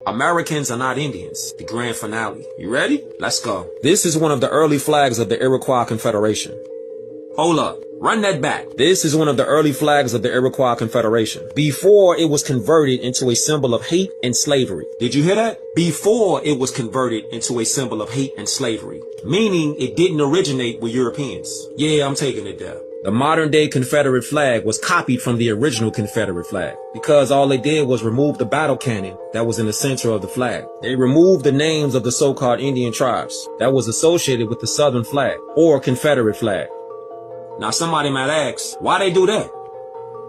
Americans are not Indians, the grand finale. You ready? Let's go. This is one of the early flags of the Iroquois Confederation. Hold up. Run that back. This is one of the early flags of the Iroquois Confederation. Before it was converted into a symbol of hate and slavery. Did you hear that? Before it was converted into a symbol of hate and slavery. Meaning it didn't originate with Europeans. Yeah, I'm taking it there. The modern day Confederate flag was copied from the original Confederate flag because all they did was remove the battle cannon that was in the center of the flag. They removed the names of the so-called Indian tribes that was associated with the Southern flag or Confederate flag. Now somebody might ask, why they do that?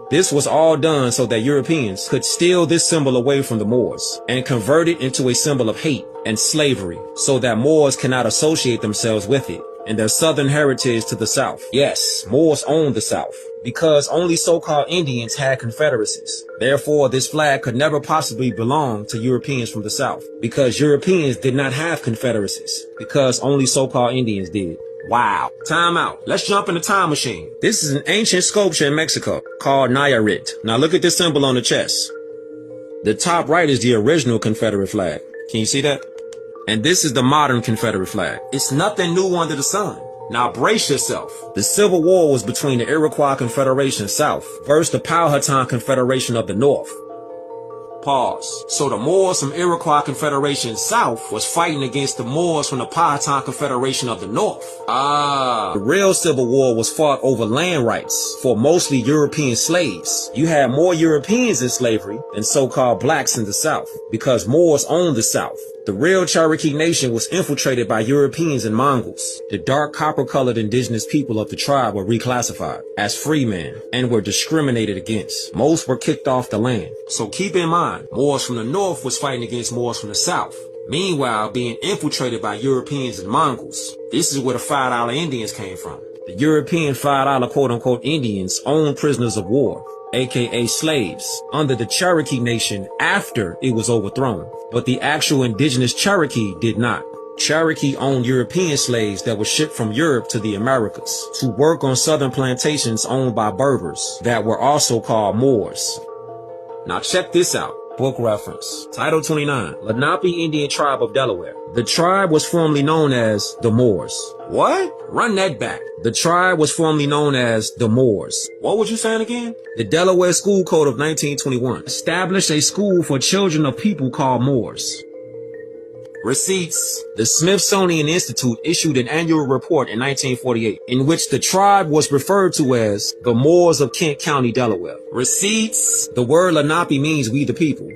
This was all done so that Europeans could steal this symbol away from the Moors and convert it into a symbol of hate and slavery so that Moors cannot associate themselves with it and their Southern heritage to the South. Yes, Moors owned the South because only so-called Indians had confederacies. Therefore, this flag could never possibly belong to Europeans from the South because Europeans did not have confederacies because only so-called Indians did. Wow. Time out. Let's jump in the time machine. This is an ancient sculpture in Mexico called Nayarit. Now look at this symbol on the chest. The top right is the original Confederate flag. Can you see that? And this is the modern Confederate flag. It's nothing new under the sun. Now brace yourself. The Civil War was between the Iroquois Confederation South versus the Powhatan Confederation of the North. Pause. So the Moors from Iroquois Confederation South was fighting against the Moors from the Powhatan Confederation of the North. The real Civil War was fought over land rights for mostly European slaves. You had more Europeans in slavery than so-called blacks in the South because Moors owned the South. The real Cherokee Nation was infiltrated by Europeans and Mongols. The dark copper-colored indigenous people of the tribe were reclassified as free men and were discriminated against. Most were kicked off the land. So keep in mind, Moors from the North was fighting against Moors from the South. Meanwhile, being infiltrated by Europeans and Mongols. This is where the $5 Indians came from. The European $5 quote-unquote Indians owned prisoners of war, aka slaves, under the Cherokee Nation after it was overthrown. But the actual indigenous Cherokee did not. Cherokee owned European slaves that were shipped from Europe to the Americas to work on southern plantations owned by Berbers that were also called Moors. Now check this out. Book reference. Title 29. Lenape Indian Tribe of Delaware. The tribe was formerly known as the Moors. What? Run that back. The tribe was formerly known as the Moors. What was you saying again? The Delaware School Code of 1921 established a school for children of people called Moors. Receipts. The Smithsonian Institute issued an annual report in 1948 in which the tribe was referred to as the Moors of Kent County, Delaware. Receipts. The word Lenape means we the people.